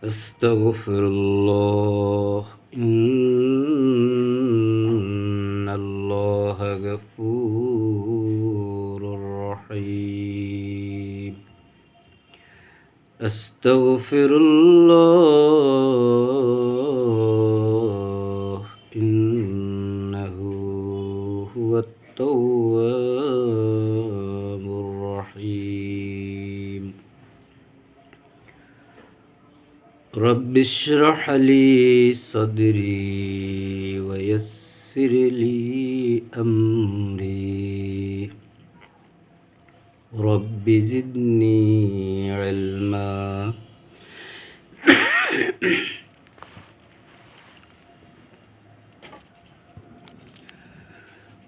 أستغفر الله إن الله غفور رحيم أستغفر الله إنه هو التواب الرحيم رب اشرح لي صدري ويسر لي أمري رب زدني علما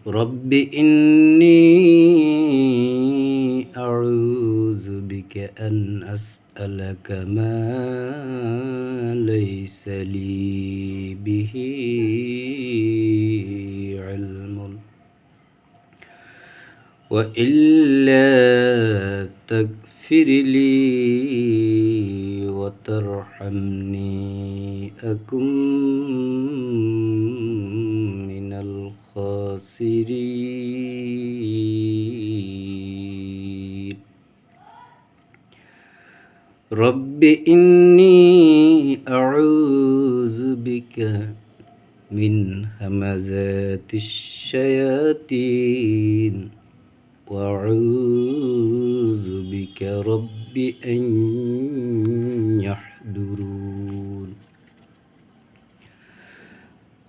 رب إني أعوذ بك أن أسألك ما ليس لي به علم وإلا تغفر لي وترحمني أكن من الخاسرين رب إني أعوذ بك من همزات الشياطين وأعوذ بك رب أن يحضرون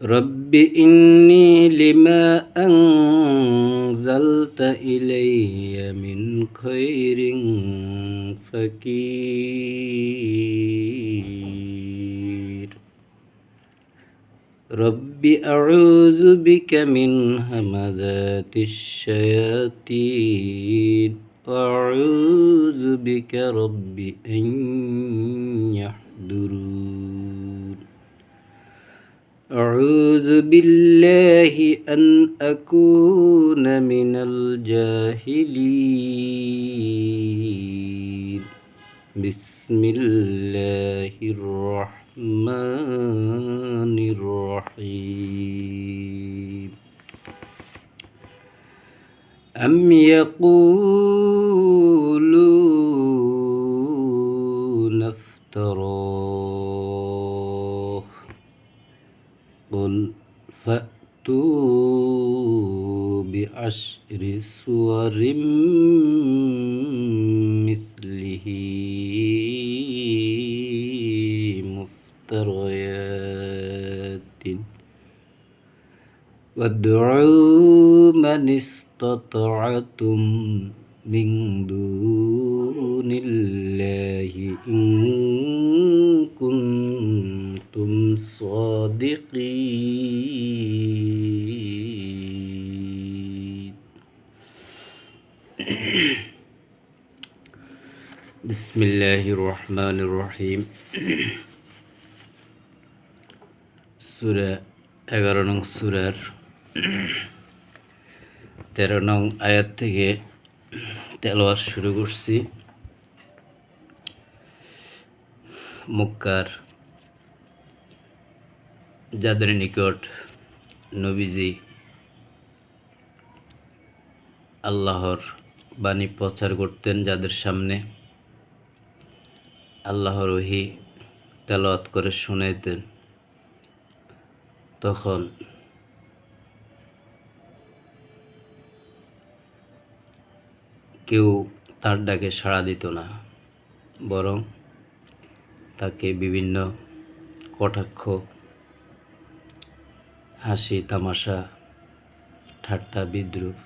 رب إني لما أنزلت إلي من خير فقير رب أعوذ بك من همزات الشياطين وأعوذ بك رب أن يحضرون أعوذ بالله أن أكون من الجاهلين بسم الله الرحمن الرحيم أم يقولون افتراه قل فأتوا بعشر سور مثله مفتريات وادعوا من استطعتم من دون الله إن كنتم صادقين بسم الله الرحمن الرحيم সূরা 11 নং সূরার 13 নং আয়াত থেকে তেলাওয়াত শুরু করছি। মক্কার যাদের নিকট নবীজি আল্লাহর বাণী প্রচার করতেন, যাদের সামনে আল্লাহর ওহী তেলাওয়াত করে শোনাতেন, তখন কেউ তার ডাকে সাড়া দিত না, বরং তাকে বিভিন্ন কটাক্ষ, হাসি তামাশা, ঠাট্টা বিদ্রুপ,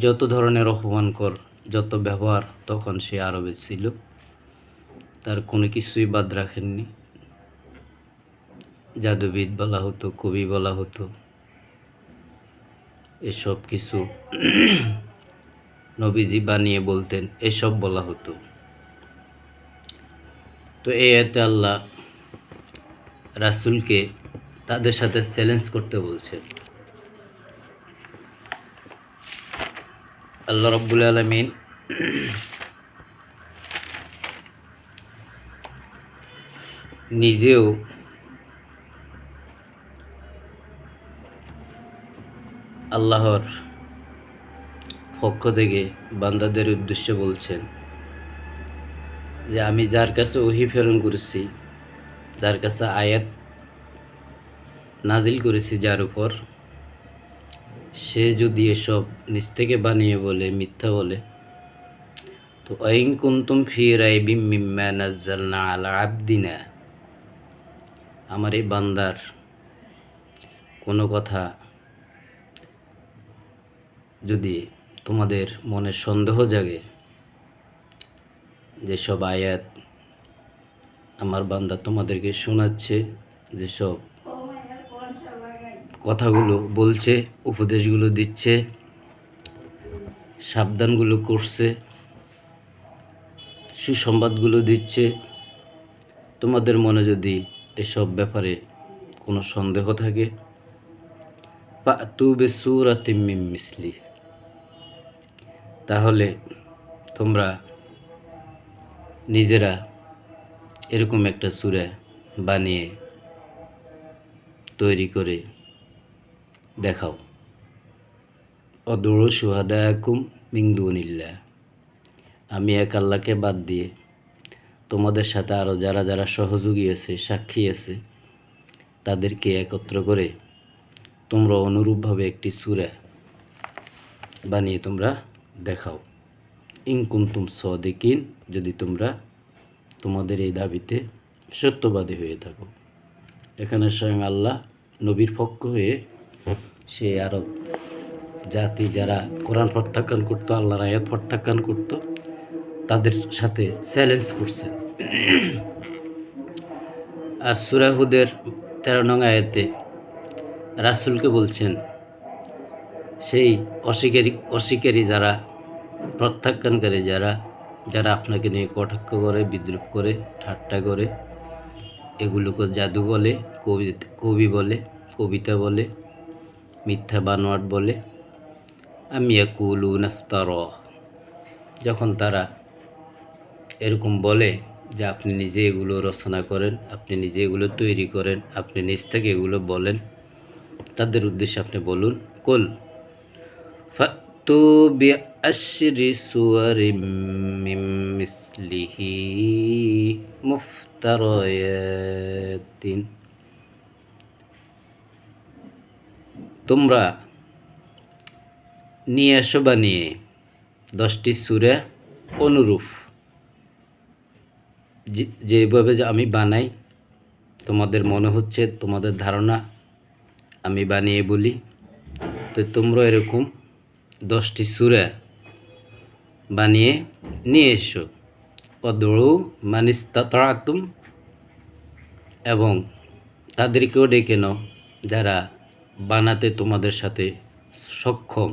যত ধরনের অপমানকর যত ব্যবহার তখন সে আরবে ছিল, তার কোনো কিছুই বাদ রাখেননি। জাদুবিদ বলা হতো, কবি বলা হতো, এসব কিছু নবীজি বানিয়ে বলতেন, এসব বলা হতো। তো এই আয়াতে আল্লাহ রাসূলকে তাদের সাথে চ্যালেঞ্জ করতে বলছেন। আল্লাহ রাব্বুল আলামিন নিজেও আল্লাহর পক্ষ থেকে বান্দাদের উদ্দেশ্যে বলছেন যে আমি যার কাছে ওহী প্রেরণ করেছি, যার কাছে আয়াত নাজিল করেছি, যার উপর সে যদি এসব নিজ থেকে বানিয়ে বলে, মিথ্যা বলে, তো আইন কুনতুম ফি রাইবিম মিম্মা নাজ্জালনা আলা আবদিনা, আমার এই বান্দার কোনো কথা যদি তোমাদের মনে সন্দেহ জাগে, যেসব আয়াত আমার বান্দা তোমাদেরকে শোনাচ্ছে, যেসব কথাগুলো বলছে, উপদেশগুলো দিচ্ছে, সাবধানগুলো করছে, সুসংবাদগুলো দিচ্ছে, তোমাদের মনে যদি এসব ব্যাপারে কোনো সন্দেহ থাকে, ফাতু বিসূরাতিম মিন মিসলি, তাহলে তোমরা নিজেরা এরকম একটা সূরা বানিয়ে তৈরি করে দেখাও। অদূ শুহাদাকুম মিন দুনিল্লাহ, আমি এক আল্লাহকে বাদ দিয়ে তোমাদের সাথে আরও যারা যারা সহযোগী আছে, সাক্ষী আছে, তাদেরকে একত্র করে তোমরা অনুরূপভাবে একটি সূরা বানিয়ে তোমরা দেখাও। ইন কুনতুম সাদিকিন, যদি তোমরা তোমাদের এই দাবিতে সত্যবাদী হয়ে থাকো। এখানে স্বয়ং আল্লাহ নবীর পক্ষ হয়ে সে আরব জাতি যারা কোরআন প্রত্যাখ্যান করতো, আল্লাহর আয়াত প্রত্যাখ্যান করতো, তাদের সাথে চ্যালেঞ্জ করছেন। আর সূরা হুদের 13 নং আয়াতে রাসূলকে বলছেন, সেই অস্বীকারী যারা, প্রত্যাখ্যানকারী যারা, যারা আপনাকে নিয়ে কটাক্ষ করে, বিদ্রুপ করে, ঠাট্টা করে, এগুলোকে জাদু বলে, কবি বলে, কবিতা বলে, মিথ্যা বানোয়াট বলে, আম ইয়াকুলুনা ইফতারা, যখন তারা এরকম বলে যে আপনি নিজে এগুলো রচনা করেন, আপনি নিজে এগুলো তৈরি করেন, আপনি নিজ থেকে এগুলো বলেন, তাদের উদ্দেশ্যে আপনি বলুন, কুল ফাতু বিআশরি সুওয়ারিম মিন মিসলিহি মুফতারায়াতিন, তোমরা নিয়ে এসো বানিয়ে 10টি সূরা অনুরূপ, যেভাবে যে আমি বানাই, তোমাদের মনে হচ্ছে, তোমাদের ধারণা আমি বানিয়ে বলি, তো তোমরা এরকম 10টি সূরা বানিয়ে নিয়ে এসো। অদউ মান ইসতাতাতুম, এবং তাদেরকেও ডেকে নাও যারা বানাতে তোমাদের সাথে সক্ষম,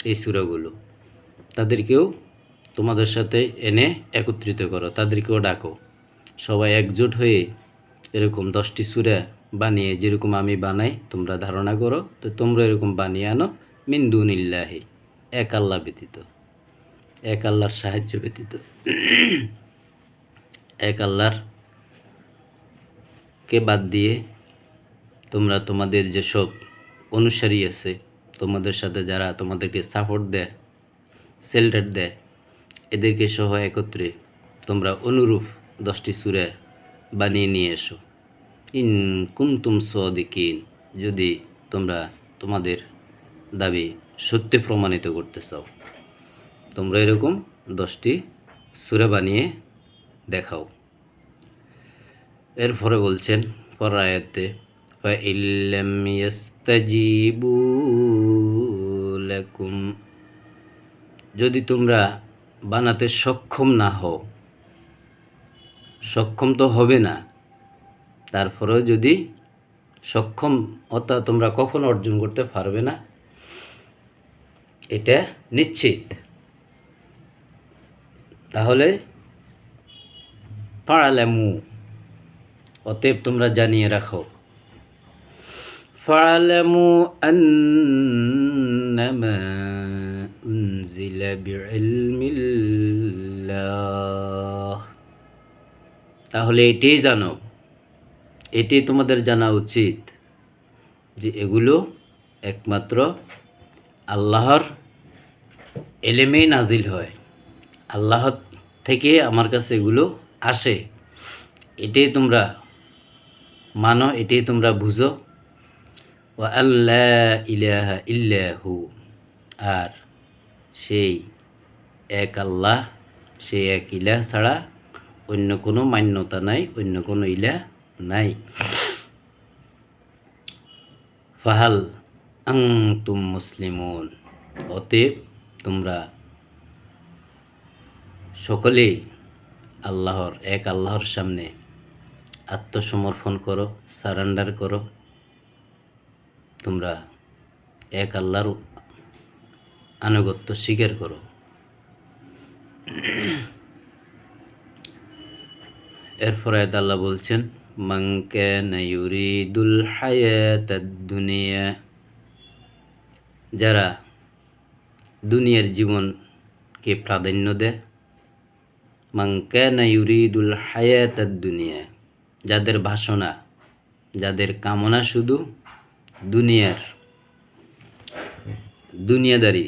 এই সূরাগুলো তাদেরকেও তোমাদের সাথে এনে একত্রিত করো, তাদেরকেও ডাকো, সবাই একজোট হয়ে এরকম 10টি সূরা বানিয়ে, যেরকম আমি বানাই তোমরা ধারণা করো, তো তোমরা এরকম বানিয়ে আনো, মিন দুনিল্লাহি, এক আল্লাহ ব্যতীত, এক আল্লাহর সাহায্য ব্যতীত, এক আল্লাহর কে বাদ দিয়ে তোমরা তোমাদের যেসব অনুসারী আছে, তোমাদের সাথে যারা তোমাদেরকে সাপোর্ট দেয়, শেল্টার দেয়, এদেরকে সহ একত্রে তোমরা অনুরূপ 10টি সূরা বানিয়ে নিয়ে এসো। ইন কুনতুম সাদিকিন, যদি তোমরা তোমাদের দাবি সত্যি প্রমাণিত করতে চাও, তোমরা এরকম 10টি সূরা বানিয়ে দেখাও। এরপরে বলছেন পরের আয়াতে, ফাইল্লাম ইয়াস্তাজিবু লাকুম, যদি তোমরা বানাতে সক্ষম না হও, সক্ষম তো হবে না, তারপরেও যদি সক্ষমতা তোমরা কখনো অর্জন করতে পারবে না, এটা নিশ্চিত, তাহলে ফাআলামু, অতএব তোমরা জানিয়ে রাখো, ফাআলামু আন্নামা উনজিলা বিইলমিল্লাহ, তাহলে এটাই জানো এটি তোমাদের জানা উচিত যে এগুলো একমাত্র আল্লাহর এলেমেই নাজিল হয়, আল্লাহ থেকে আমার কাছে এগুলো আসে। এটাই তোমরা মানো, এটাই তোমরা বুঝো। ওয়া আল্লাহ ইলাহা ইল্লাহু, আর সেই এক আল্লাহ, সেই এক ইলাহ ছাড়া অন্য কোনো মান্যতা নাই, অন্য কোনো ইলাহ নাই। ফাহাল আনতুম মুসলিমুন, অতএব তোমরা সকলেই আল্লাহর এক আল্লাহর সামনে আত্মসমর্পণ করো, সারেন্ডার করো। তোমরা এক আল্লাহর আনুগত্য স্বীকার করো। এরপর আয়াত আল্লাহ বলছেন, মান কানা ইউরিদুল হায়াতাদ দুনিয়া, যারা দুনিয়ার জীবনকে প্রাধান্য দেয়। মান কানা ইউরিদুল হায়াতাদ দুনিয়া, যাদের বাসনা, যাদের কামনা শুধু দুনিয়াদারি,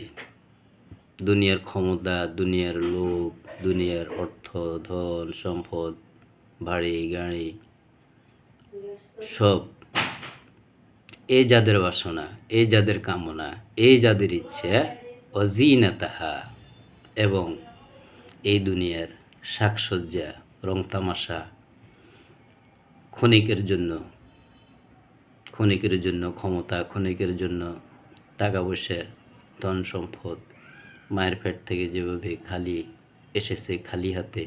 দুনিয়ার ক্ষমতা, দুনিয়ার লোভ, দুনিয়ার অর্থ, ধন সম্পদ, বাড়ি গাড়ি, সব, এই যাদের বাসনা, এই যাদের কামনা, এই যাদের ইচ্ছা, অজিনাতাহা, এবং এই দুনিয়ার সাজসজ্জা, রং তামাশা, ক্ষণিকের জন্য ক্ষমতা, ক্ষণিকের জন্য টাকা পয়সা, ধন সম্পদ, মায়ের পেট থেকে যেভাবে খালি এসেছে খালি হাতে,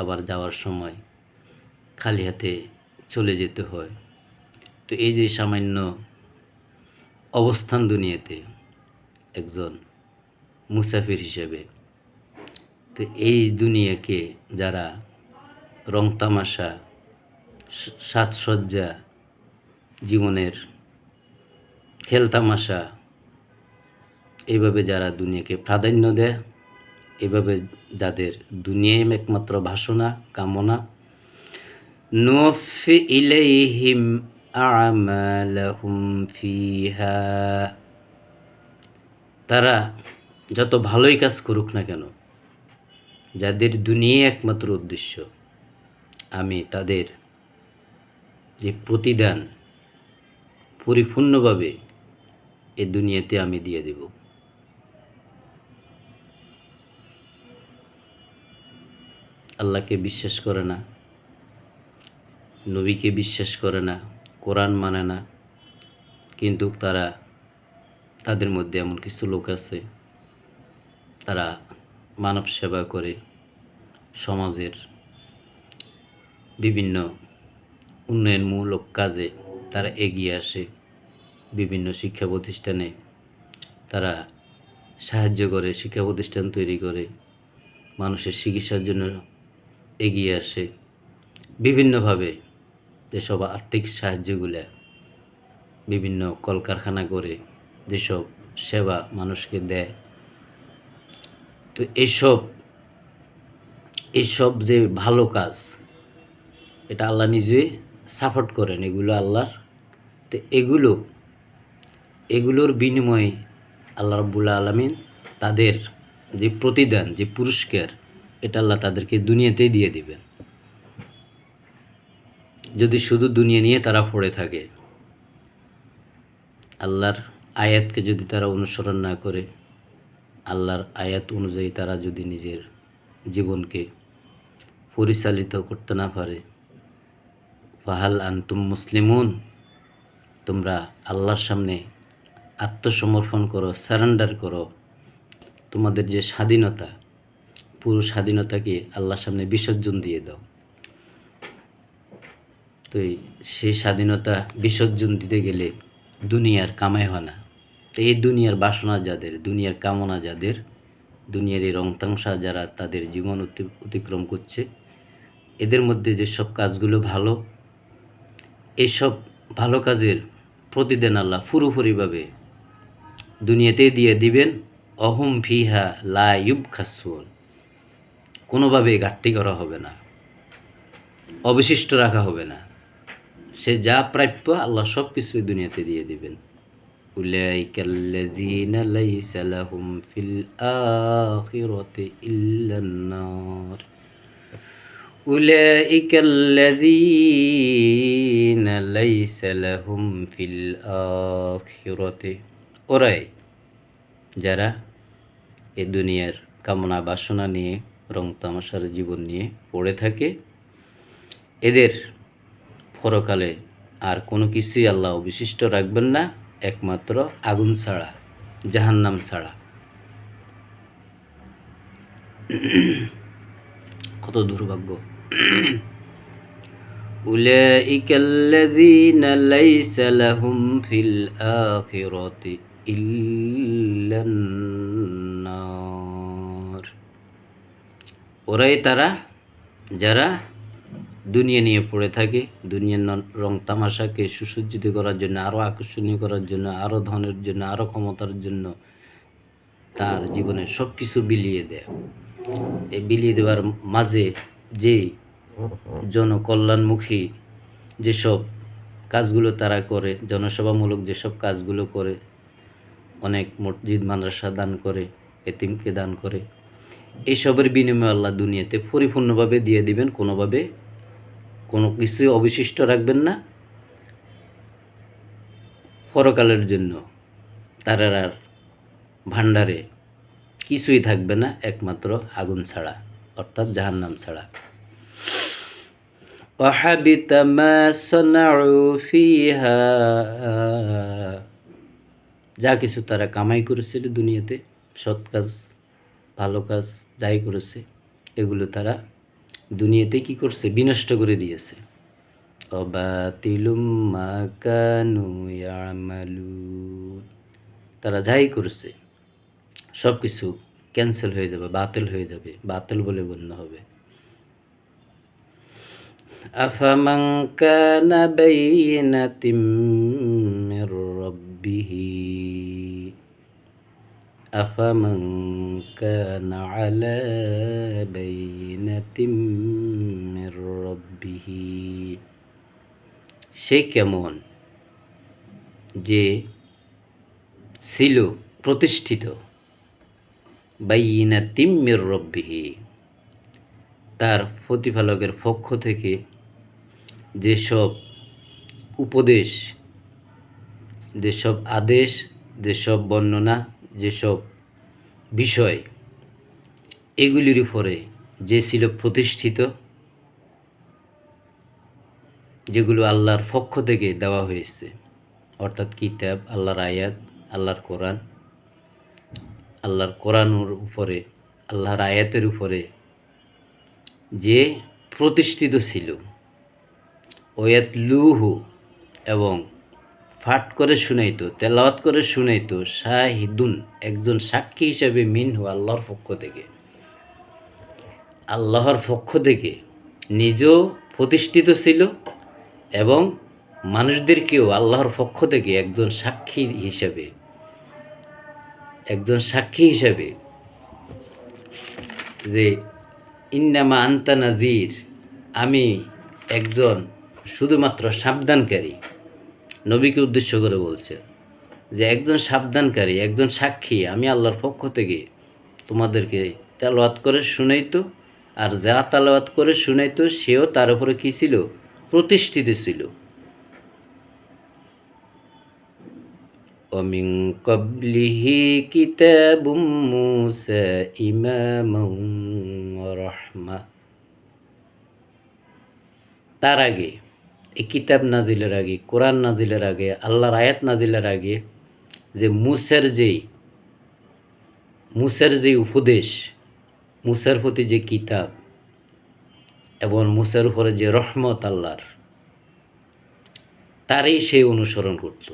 আবার যাওয়ার সময় খালি হাতে চলে যেতে হয়। তো এই যে সামান্য অবস্থান দুনিয়াতে একজন মুসাফির হিসেবে, তো এই দুনিয়াকে যারা রং তামাশা, সাজসজ্জা, জীবনের খেলতামাশা, এইভাবে যারা দুনিয়াকে প্রাধান্য দেয়, এভাবে যাদের দুনিয়ায় একমাত্র বাসনা কামনা, নুফি ইলাইহিম আমালাহুম ফিহা, তারা যত ভালোই কাজ করুক না কেন, যাদের দুনিয়ায় একমাত্র উদ্দেশ্য, আমি তাদের যে প্রতিদান পরিপূর্ণভাবে এ দুনিয়াতে আমি দিয়ে দেব। আল্লাহকে বিশ্বাস করে না, নবীকে বিশ্বাস করে না, কোরআন মানে না, কিন্তু তাদের মধ্যে এমন কিছু লোক আছে, তারা মানব সেবা করে, সমাজের বিভিন্ন উন্নয়নমূলক কাজে তারা এগিয়ে আসে, বিভিন্ন শিক্ষা প্রতিষ্ঠানে তারা সাহায্য করে, শিক্ষা প্রতিষ্ঠান তৈরি করে, মানুষের চিকিৎসার জন্য এগিয়ে আসে, বিভিন্নভাবে যেসব আর্থিক সাহায্যগুলো, বিভিন্ন কলকারখানা করে যেসব সেবা মানুষকে দেয়। তো এইসব যে ভালো কাজ, এটা আল্লাহ নিজে সাপোর্ট করেন, এগুলো আল্লাহর। তো এগুলোর বিনিময়ে আল্লাহ রাব্বুল আলামিন তাদের যে প্রতিদান, যে পুরস্কার, এটা আল্লাহ তাদেরকে দুনিয়াতেই দিয়ে দিবেন। যদি শুধু দুনিয়া নিয়ে তারা পড়ে থাকে, আল্লাহর আয়াতকে যদি তারা অনুসরণ না করে, আল্লাহর আয়াত অনুযায়ী তারা যদি নিজের জীবনকে পরিচালিত করতে না পারে, ফাহাল আনতুম মুসলিমুন, তোমরা আল্লাহর সামনে আত্মসমর্পণ করো, সারেন্ডার করো। তোমাদের যে স্বাধীনতা, পুরো স্বাধীনতাকে আল্লাহর সামনে বিসর্জন দিয়ে দাও। তো সেই স্বাধীনতা বিসর্জন দিতে গেলে দুনিয়ার কামাই হয় না। তো এই দুনিয়ার বাসনা যাদের, দুনিয়ার কামনা যাদের, দুনিয়ার এই রং তামসা যারা তাদের জীবন অতিক্রম করছে, এদের মধ্যে যেসব কাজগুলো ভালো, এইসব ভালো কাজের প্রতিদান আল্লাহ পুরোপুরিভাবে দুনিয়াতেই দিয়ে দিবেন। অহুম ফিহা লা ইউবখাসুন, কোনোভাবে ঘাটতি করা হবে না, অবশিষ্ট রাখা হবে না। সে যা প্রাপ্য আল্লাহ সব কিছুই দুনিয়াতে দিয়ে দিবেন। উলাইকাল্লাযীনা লাইসা লাহুম ফিল আখিরাতি ইল্লান নার। উলাইকাল্লাযীনা লাইসা লাহুম ফিল আখিরাতি, ওরাই যারা এ দুনিয়ার কামনা বাসনা নিয়ে রং তামাশার জীবন নিয়ে পড়ে থাকে, এদের পরকালে আর কোনো কিছুই আল্লাহ অবশিষ্ট রাখবেন না, একমাত্র আগুন ছাড়া, জাহান্নাম ছাড়া। কত দুর্ভাগ্য! উলাইকাল্লাযীনা লাইসা লাহুম ফিল আখিরাতি ইল্লান নার। ওরাই তারা যারা দুনিয়া নিয়ে পড়ে থাকে, দুনিয়ার রং তামাশাকে সুসজ্জিত করার জন্য, আরও আকর্ষণীয় করার জন্য, আরও ধনের জন্য, আরও ক্ষমতার জন্য তার জীবনে সব কিছু বিলিয়ে দেয়। এই বিলিয়ে দেওয়ার মাঝে যে জনকল্যাণমুখী যেসব কাজগুলো তারা করে, জনসেবামূলক যেসব কাজগুলো করে, অনেক মসজিদ মাদ্রাসা দান করে, এতিমকে দান করে, এসবের বিনিময়ে আল্লাহ দুনিয়াতে পরিপূর্ণভাবে দিয়ে দিবেন, কোনোভাবে কোনো কিছুই অবশিষ্ট রাখবেন না। পরকালের জন্য তার আর ভাণ্ডারে কিছুই থাকবে না, একমাত্র আগুন ছাড়া, অর্থাৎ জাহান্নাম ছাড়া। ওয়াহাবিতা মা সানাউ ফিহা, যা কিছু তারা কামাই করেছিল দুনিয়াতে, সৎ কাজ, ভালো কাজ যাই করেছে, এগুলো তারা দুনিয়াতে কি করছে? বিনষ্ট করে দিয়েছে। অবাতিলুম মা কানু ইয়ামালুন, তারা যাই করেছে সব কিছু ক্যান্সেল হয়ে যাবে, বাতিল হয়ে যাবে, বাতিল বলে গণ্য হবে। আফামান কানা বাইনাতিম মির রাব্বিহি, আফামান কানা আলা বাইনাতিম মির রাব্বিহি, সে কেমন যে ছিল প্রতিষ্ঠিত, বাইনাতিম মির রাব্বিহি, তার প্রতিপালকের পক্ষ থেকে যেসব উপদেশ, যেসব আদেশ, যেসব বর্ণনা, যেসব বিষয়, এগুলির উপরে যে ছিল প্রতিষ্ঠিত, যেগুলো আল্লাহর পক্ষ থেকে দেওয়া হয়েছে, অর্থাৎ কিতাব, আল্লাহর আয়াত, আল্লাহর কোরআন, আল্লাহর কোরআনের উপরে, আল্লাহর আয়াতের উপরে যে প্রতিষ্ঠিত ছিল, ওয়াতলুহু, এবং পাঠ করে শুনাইতো, তেলাওয়াত করে শুনাইতো, শাহিদুন, একজন সাক্ষী হিসাবে, মিনহু, আল্লাহর পক্ষ থেকে, আল্লাহর পক্ষ থেকে নিজেও প্রতিষ্ঠিত ছিল এবং মানুষদেরকেও আল্লাহর পক্ষ থেকে একজন সাক্ষী হিসাবে যে ইন্নামা আনতা নাজির, আমি একজন শুধুমাত্র সাবধানকারী, নবীকে উদ্দেশ্য করে বলছে যে একজন সাবধানকারী, একজন সাক্ষী, আমি আল্লাহর পক্ষ থেকে তোমাদেরকে তেলাওয়াত করে শুনাইতো, আর যা তেলাওয়াত করে শুনাইতো সেও তার উপরে কী ছিল? প্রতিষ্ঠিত ছিল। ومن قبله كتاب موسى إماما ورحمة, তার আগে এই কিতাব নাজিলের আগে, কোরআন নাজিলের আগে, আল্লাহর আয়াত নাজিলের আগে যে মুসার যে উপদেশ, মুসার প্রতি যে কিতাব এবং মুসার উপরে যে রহমত আল্লাহর, তারই সে অনুসরণ করত।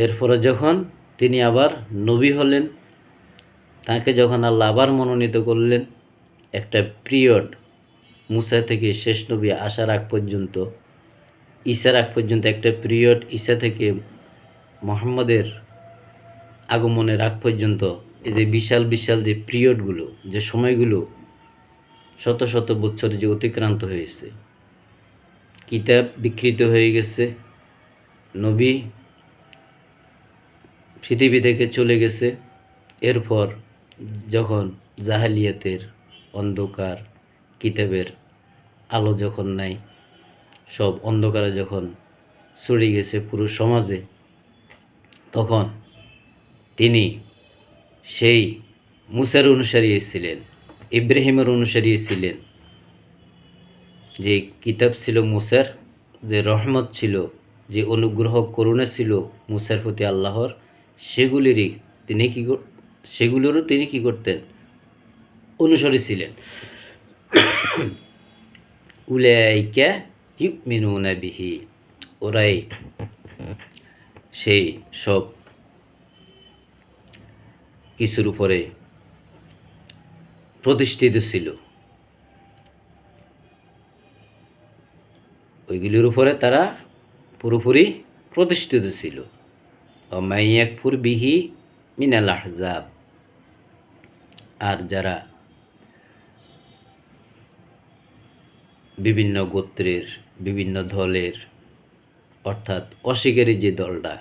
এরপরে যখন তিনি আবার নবী হলেন, তাকে যখন আল্লাহ আবার মনোনীত করলেন, একটা পিরিয়ড, মুসা থেকে শেষ নবী আসার আগ পর্যন্ত, ঈসার আগ পর্যন্ত একটা পিরিয়ড, ঈসা থেকে মুহাম্মদের আগমনের আগ পর্যন্ত, এই যে বিশাল বিশাল যে পিরিয়ডগুলো, যে সময়গুলো শত শত বছর যে অতিক্রান্ত হয়েছে, কিতাব বিকৃত হয়ে গেছে, নবী পৃথিবী থেকে চলে গেছে। এরপর যখন জাহালিয়াতের অন্ধকার, কিতাবের আলো যখন নাই, সব অন্ধকারে যখন ছড়িয়ে গেছে পুরো সমাজে, তখন তিনি সেই মুসার অনুসারী ছিলেন, ইব্রাহিমের অনুসারী ছিলেন। যে কিতাব ছিল মুসার, যে রহমত ছিল, যে অনুগ্রহ করুণা ছিল মুসার প্রতি আল্লাহর, সেগুলিরই সেগুলোরও তিনি কি করতেন? অনুসারী ছিলেন। উলাইকা ইউমিনুনা বিহি, ওরাই সেই সব কিছুর উপরে প্রতিষ্ঠিত ছিল, ওইগুলির উপরে তারা পুরোপুরি প্রতিষ্ঠিত ছিল। অমাইয়াকফুর বিহি মিনাল আহজাব, আর যারা বিভিন্ন গোত্রের, বিভিন্ন দলের, অর্থাৎ অস্বীকারী যে দলটা,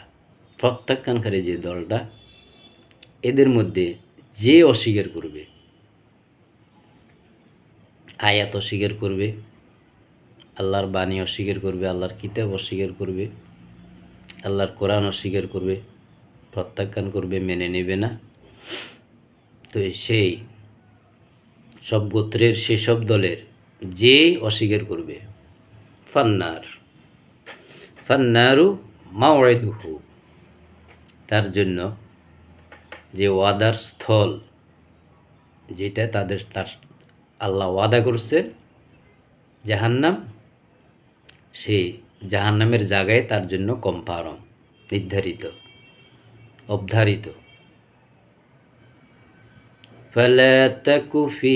প্রত্যাখ্যানকারী যে দলটা, এদের মধ্যে যে অস্বীকার করবে, আয়াত অস্বীকার করবে, আল্লাহর বাণী অস্বীকার করবে, আল্লাহর কিতাব অস্বীকার করবে, আল্লাহর কোরআন অস্বীকার করবে, প্রত্যাখ্যান করবে, মেনে নেবে না, তো সেই সব গোত্রের, সেসব দলের যে অস্বীকার করবে, ফান্নারু মাওয়াইদুহু, তার জন্য যে ওয়াদার স্থল, যেটা তার আল্লাহ ওয়াদা করছেন, জাহান্নাম, সেই জাহান্নামের জায়গায় তার জন্য কম্পারম নির্ধারিত, অবধারিত। ফালা তাকু ফি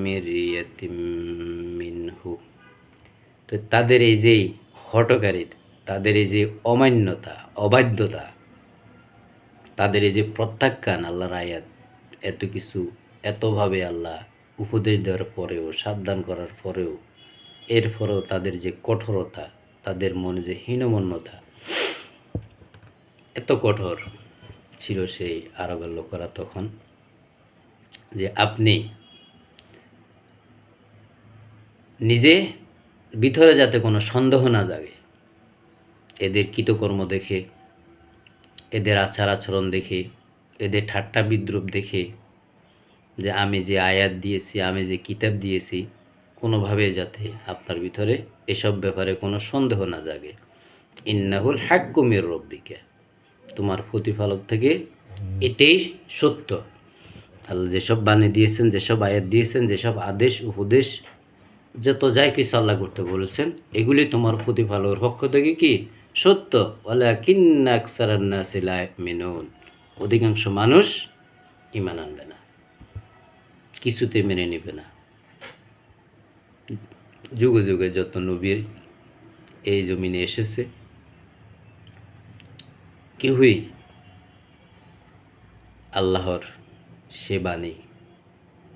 মিরয়াতিম মিনহু, তো তাদের এই যে হঠকারিতা, তাদের এই যে অমান্যতা, অবাধ্যতা, তাদের এই যে প্রত্যাখ্যান আল্লাহর আয়াত, এত কিছু এতভাবে আল্লাহ উপদেশ দেওয়ার পরেও, সাবধান করার পরেও, এরপরেও তাদের যে কঠোরতা, তাদের মনে যে হীনমন্যতা, এত কঠোর ছিল সেই আরবের লোকেরা তখন, যে আপনি নিজে ভিতরে যাতে কোনো সন্দেহ না জাগে, এদের কৃতকর্ম দেখে, এদের আচার আচরণ দেখে, এদের ঠাট্টা বিদ্রুপ দেখে, যে আমি যে আয়াত দিয়েছি, আমি যে কিতাব দিয়েছি, কোনোভাবে যাতে আপনার ভিতরে এসব ব্যাপারে কোনো সন্দেহ না জাগে। ইন্নাহুল হাক্কু মির রব্বিকা, তোমার প্রতিপালক থেকে এটাই সত্য। আল্লাহ যেসব বাণী দিয়েছেন, যেসব আয়াত দিয়েছেন, যেসব আদেশ উপদেশ, যত যাই কিছু আল্লাহ করতে বলেছেন, এগুলি তোমার প্রতিপালকের পক্ষ থেকে কি সত্য। ওয়ালাকিন্না আকসারান নাসি লা ইউমিনুন, অধিকাংশ মানুষ ঈমান আনবে না, কিছুতে মেনে নেবে না। যুগে যুগে যত নবী এই জমিনে এসেছে, কেউই আল্লাহর সে বাণী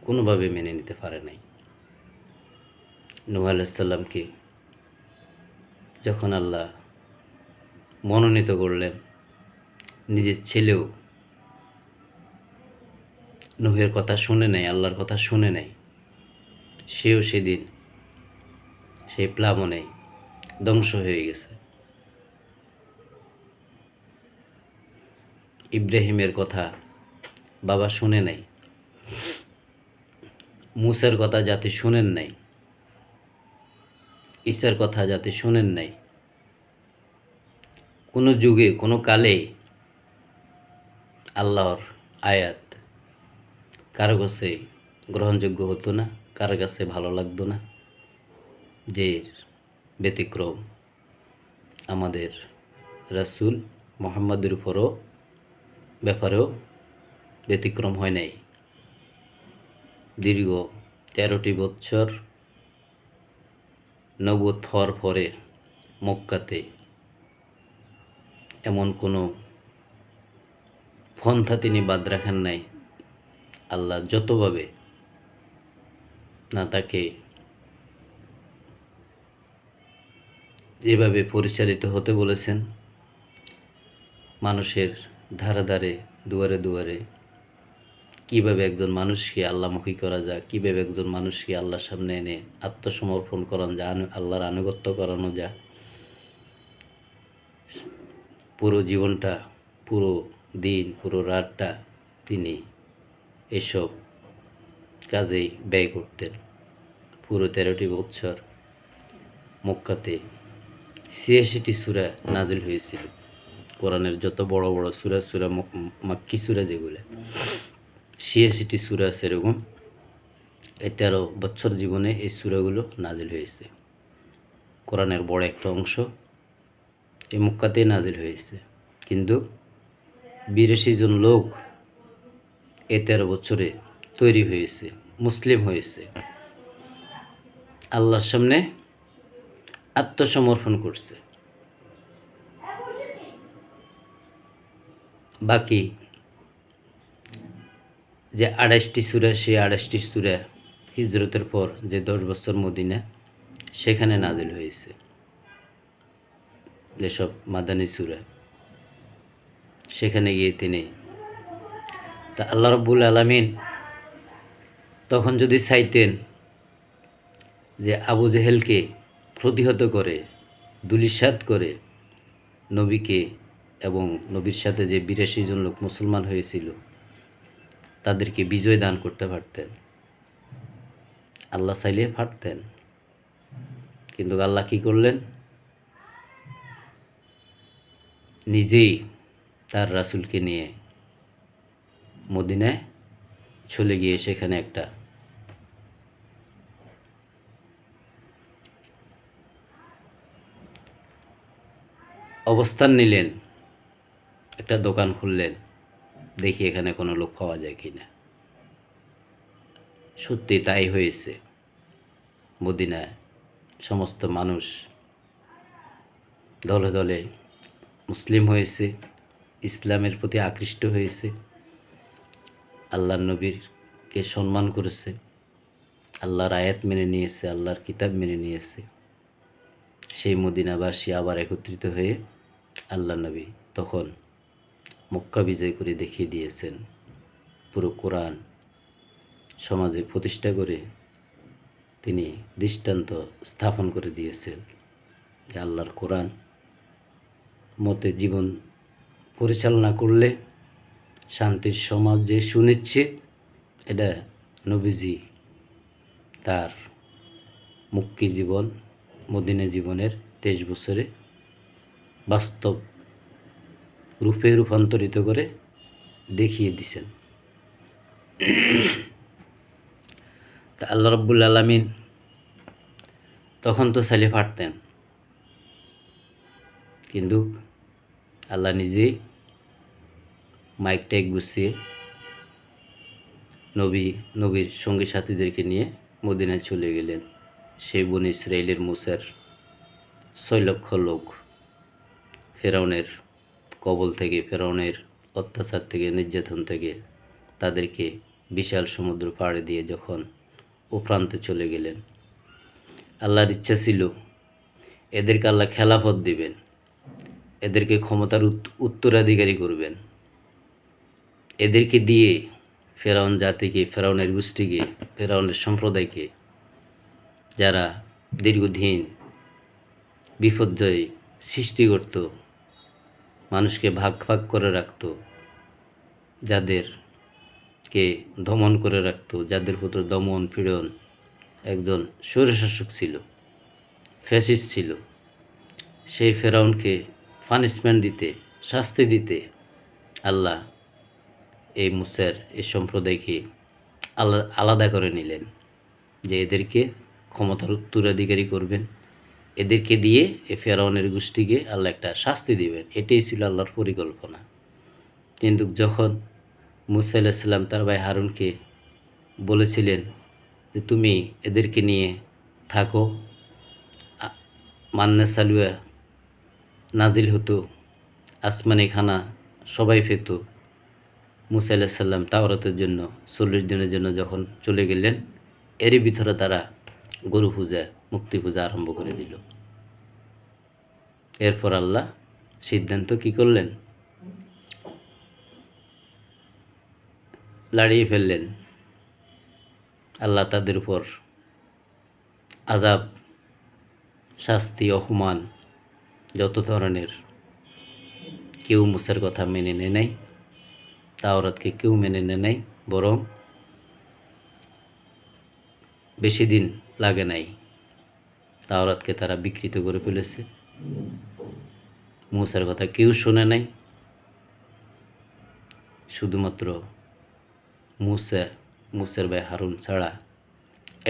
কোনোভাবে মেনে নিতে পারে নাই। নূহ আলাইহিস সালামকে যখন আল্লাহ মনোনীত করলেন, নিজের ছেলেও নূহের কথা শুনে নাই, আল্লাহর কথা শুনে নাই, সেও সেদিন সেই প্লাবনে ধ্বংস হয়ে গেছে। ইব্রাহিমের কথা বাবা শুনে নাই, মুসার কথা যাতে শুনেন নাই, ঈসার কথা যাতে শুনেন নাই, কোনো যুগে কোনো কালে আল্লাহর আয়াত কারো কাছে গ্রহণযোগ্য হতো না, কারো কাছে ভালো লাগতো না। যে ব্যতিক্রম আমাদের রাসূল মুহাম্মাদের উপরও ব্যাপারেও ব্যতিক্রম হয় নাই। দীর্ঘ 13টি বৎসর নবুয়ত হওয়ার পরে মক্কাতে এমন কোনো পন্থা তিনি বাদ রাখেন নাই, আল্লাহ যতভাবে না তাকে যেভাবে পরিচালিত হতে বলেছেন, মানুষের ধারে ধারে, দুয়ারে দুয়ারে কীভাবে একজন মানুষকে আল্লাহমুখী করা যায়, কীভাবে একজন মানুষকে আল্লাহর সামনে এনে আত্মসমর্পণ করানো যায়, আল্লাহর আনুগত্য করানো যায়, পুরো জীবনটা, পুরো দিন, পুরো রাতটা তিনি এসব কাজেই ব্যয় করতেন। পুরো 13টি বৎসর মক্কাতে 86টি সূরা নাজিল হয়েছিল। কোরআনের যত বড় বড় সূরা মাক্কি সূরা যেগুলো 86টি সূরা আছে, এরকম এই 13 বছর জীবনে এই সূরাগুলো নাজিল হয়েছে। কোরআনের বড় একটা অংশ এই মক্কাতেই নাজিল হয়েছে। কিন্তু 82 জন লোক এই 13 বছরে তৈরি হয়েছে, মুসলিম হয়েছে, আল্লাহর সামনে আত্মসমর্পণ করছে। বাকি যে 28টি সূরা, সেই 28টি সূরা হিজরতের পর যে 10 বছর মদিনা, সেখানে নাজিল হয়েছে। যেসব মাদানী সূরা, সেখানে গিয়ে তিনি তা আল্লাহ রাব্বুল আলামিন তখন যদি চাইতেন যে আবু জেহেলকে প্রতিহত করে, ধূলিসাৎ করে নবীকে এবং নবীর সাথে যে 82 জন লোক মুসলমান হয়েছিল তাদেরকে বিজয় দান করতে পারতেন। আল্লাহ চাইলে পারতেন, কিন্তু আল্লাহ কী করলেন? নিজেই তার রাসূলকে নিয়ে মদিনায় চলে গিয়ে সেখানে একটা অবস্থান নিলেন, একটা দোকান খুললেন, দেখি এখানে কোনো লোক পাওয়া যায় কি না। সত্যি তাই হয়েছে। মদিনায় সমস্ত মানুষ দলে দলে মুসলিম হয়েছে, ইসলামের প্রতি আকৃষ্ট হয়েছে, আল্লাহর নবীরকে সম্মান করেছে, আল্লাহর আয়াত মেনে নিয়েছে, আল্লাহর কিতাব মেনে নিয়েছে। সেই মদিনাবাসী আবার একত্রিত হয়ে আল্লাহ নবী তখন মক্কা বিজয় করে দেখিয়ে দিয়েছেন। পুরো কোরআন সমাজে প্রতিষ্ঠা করে তিনি দৃষ্টান্ত স্থাপন করে দিয়েছেন যে আল্লাহর কোরআন মতে জীবন পরিচালনা করলে শান্তির সমাজ যে সুনিশ্চিত, এটা নবীজি তার মক্কি জীবন, মদিনা জীবনের 23 বছরে বাস্তব রূপে রূপান্তরিত করে দেখিয়ে দিছেন। তা আল্লাহ রাব্বুল আলামিন তখন তো চাইলে পারতেন, কিন্তু আল্লাহ নিজেই মাইকটাই গুছিয়ে নবীর সঙ্গী সাথীদেরকে নিয়ে মদিনায় চলে গেলেন। সেই বনী ইসরাইলের মুসার 6 লক্ষ লোক ফেরাউনের কবল থেকে, ফেরাউনের অত্যাচার থেকে, নির্যাতন থেকে তাদেরকে বিশাল সমুদ্র পাড়ে দিয়ে যখন ও প্রান্তে চলে গেলেন, আল্লাহর ইচ্ছা ছিল এদেরকে আল্লাহ খেলাফত দিবেন, এদেরকে ক্ষমতার উত্তরাধিকারী করবেন, এদেরকে দিয়ে ফেরাউন জাতিকে, ফেরাউনের গোষ্ঠীকে, ফেরাউনের সম্প্রদায়কে, যারা দীর্ঘদিন বিপর্যয় সৃষ্টি করত, মানুষকে ভাগ ভাগ করে রাখত, যাদেরকে দমন করে রাখত, যাদের উপর দমন পীড়ন, একজন স্বৈরশাসক ছিল, ফ্যাসিস্ট ছিল, সেই ফেরাউনকে পানিশমেন্ট দিতে, শাস্তি দিতে আল্লাহ এই মুসার এই সম্প্রদায়কে আলাদা করে নিলেন যে এদেরকে ক্ষমতার উত্তরাধিকারী করবেন, এদেরকে দিয়ে এই ফেরাউনের গোষ্ঠীকে আল্লাহ একটা শাস্তি দিবেন। এটাই ছিল আল্লাহর পরিকল্পনা। কিন্তু যখন মুসা আলাইহিস সালাম তার ভাই হারুনকে বলেছিলেন যে তুমি এদেরকে নিয়ে থাকো, মান্না সালুয়া নাজিল হতো, আসমানি খানা সবাই পেত, মুসা আলাইহিস সালাম তাওরাতের জন্য 40 দিনের জন্য যখন চলে গেলেন, এরই ভিতরে তারা গরু পূজা, মূর্তি পূজা আরম্ভ করে দিল। এরপর আল্লাহ সিদ্ধান্ত কি করলেন, লাড়িয়ে ফেললেন। আল্লাহ তাদের উপর আযাব, শাস্তি, অপমান যত ধরনের, কেউ মুসার কথা মেনে নেয় নাই, তাওরাতকে কেউ মেনে নেয় নাই, বরং বেশি দিন লাগে নাই, তাওরাতকে তারা বিকৃত করে ফেলেছে। মুসার কথা কেউ শোনে নাই, শুধুমাত্র মুসার ভাই হারুন ছাড়া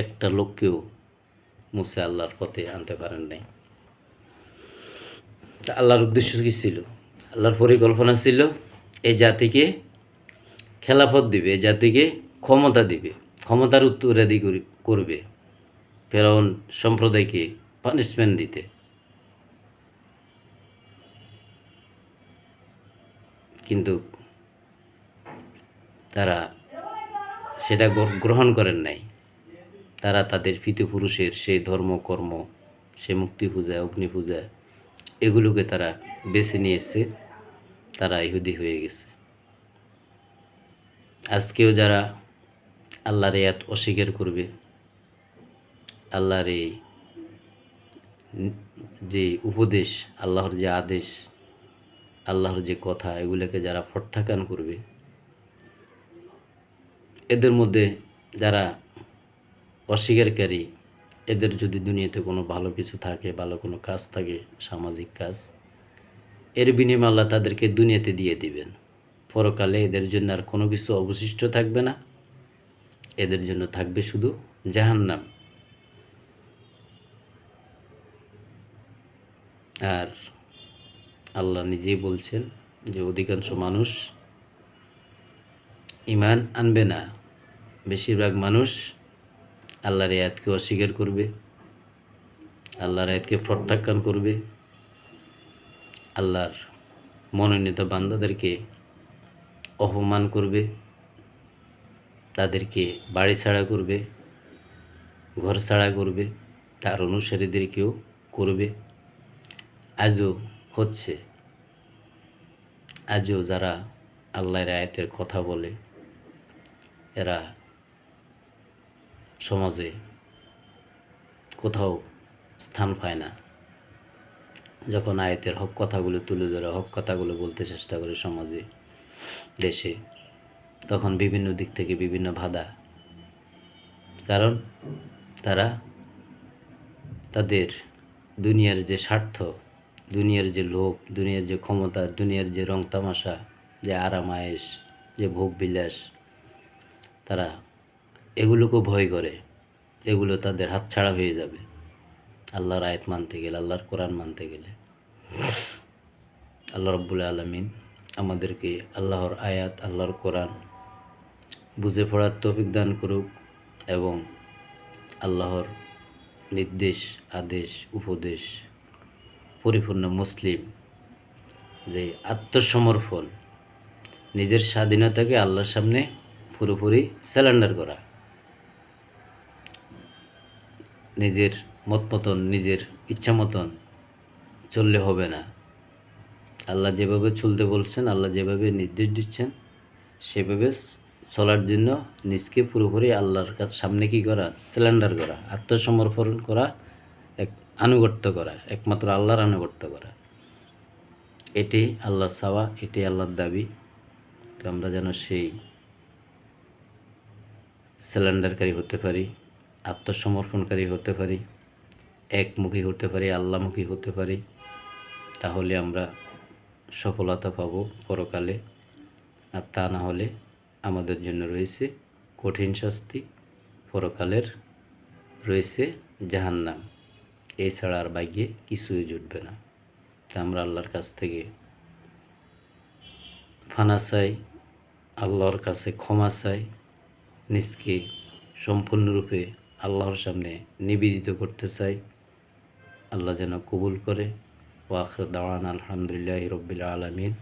একটা লোককেও মুসা আল্লাহর পথে আনতে পারেন নাই। আল্লাহর উদ্দেশ্য কী ছিল? আল্লাহর পরিকল্পনা ছিল এই জাতিকে খেলাফত দিবে, এই জাতিকে ক্ষমতা দিবে, ক্ষমতার উত্তরাধিকারী করবে, ফেরাউন সম্প্রদায়কে পানিশমেন্ট দিতে। কিন্তু তারা সেটা গ্রহণ করেন নাই। তারা তাদের পিতৃপুরুষের সেই ধর্মকর্ম, সে মুক্তি পূজা, অগ্নি পূজা, এগুলোকে তারা বেছে নিয়েছে, তারা ইহুদি হয়ে গেছে। আজকেও যারা আল্লাহর আয়াত অস্বীকার করবে, আল্লাহর এই যে উপদেশ, আল্লাহর যে আদেশ, আল্লাহর যে কথা, এগুলোকে যারা প্রত্যাখ্যান করবে, এদের মধ্যে যারা অস্বীকারী, এদের যদি দুনিয়াতে কোনো ভালো কিছু থাকে, ভালো কোনো কাজ থাকে, সামাজিক কাজ, এর বিনিময়ে আল্লাহ তাদেরকে দুনিয়াতে দিয়ে দিবেন। পরকালে এদের জন্য আর কোনো কিছু অবশিষ্ট থাকবে না, এদের জন্য থাকবে শুধু জাহান্নাম। আর আল্লাহ নিজেই বলছেন যে অধিকাংশ মানুষ ঈমান আনবে না, বেশিরভাগ মানুষ আল্লাহর আয়াতকে অস্বীকার করবে, আল্লাহর আয়াতকে প্রত্যাখ্যান করবে, আল্লাহর মনোনীত বান্দাদেরকে অপমান করবে, তাদেরকে বাড়ি ছাড়া করবে, ঘর ছাড়া করবে, তার অনুসারীদেরকেও করবে। আজও হচ্ছে, আজও যারা আল্লাহর আয়াতের কথা বলে, এরা সমাজে কোথাও স্থান পায় না। যখন আয়াতের হক কথাগুলো তুলে ধরে, হক কথাগুলো বলতে চেষ্টা করে সমাজে, দেশে, তখন বিভিন্ন দিক থেকে বিভিন্ন বাধা। কারণ তারা তাদের দুনিয়ার যে স্বার্থ, দুনিয়ার যে লোভ, দুনিয়ার যে ক্ষমতা, দুনিয়ার যে রং তামাশা, যে আরাম আয়েশ, যে ভোগ বিলাস, তারা এগুলোকেও ভয় করে। এগুলো তাদের হাতছাড়া হয়ে যাবে আল্লাহর আয়াত মানতে গেলে, আল্লাহর কোরআন মানতে গেলে। আল্লাহ রাব্বুল আলামিন আমাদেরকে আল্লাহর আয়াত, আল্লাহর কোরআন বুঝে পড়ার তৌফিক দান করুক এবং আল্লাহর নির্দেশ, আদেশ, উপদেশ পরিপূর্ণ মুসলিম, যে আত্মসমর্পণ, নিজের স্বাধীনতাকে আল্লাহর সামনে পুরোপুরি স্যালেন্ডার করা, নিজের মত মতন, নিজের ইচ্ছা মতন চললে হবে না। আল্লাহ যেভাবে চলতে বলছেন, আল্লাহ যেভাবে নির্দেশ দিচ্ছেন, সেভাবে চলার জন্য নিজকে পুরোপুরি আল্লাহর কাছে সামনে কী করা, স্যালেন্ডার করা, আত্মসমর্পণ করা, এক আনুগত্য করা, একমাত্র আল্লাহর আনুগত্য করা। এটি আল্লাহ চাওয়া, এটি আল্লাহর দাবি। তো আমরা যেন সেই স্যালেন্ডারকারী হতে পারি, আত্মসমর্পণকারী হতে পারি, একমুখী হতে পারি, আল্লাহমুখী হতে পারি। তাহলে আমরা সফলতা পাব পরকালে। আর তা না হলে আমাদের জন্য রয়েছে কঠিন শাস্তি, পরকালের রয়েছে জাহান্নাম। এছাড়া আর ভাগ্যে কিছুই জুটবে না। তা আমরা আল্লাহর কাছ থেকে ফানা চাই, আল্লাহর কাছে ক্ষমা চাই, নিজকে সম্পূর্ণরূপে আল্লাহর সামনে নিবেদিত করতে চাই। আল্লাহ যেন কবুল করে। ওয়া আখির দাওয়ানা আলহামদুলিল্লাহি রাব্বিল আলামিন।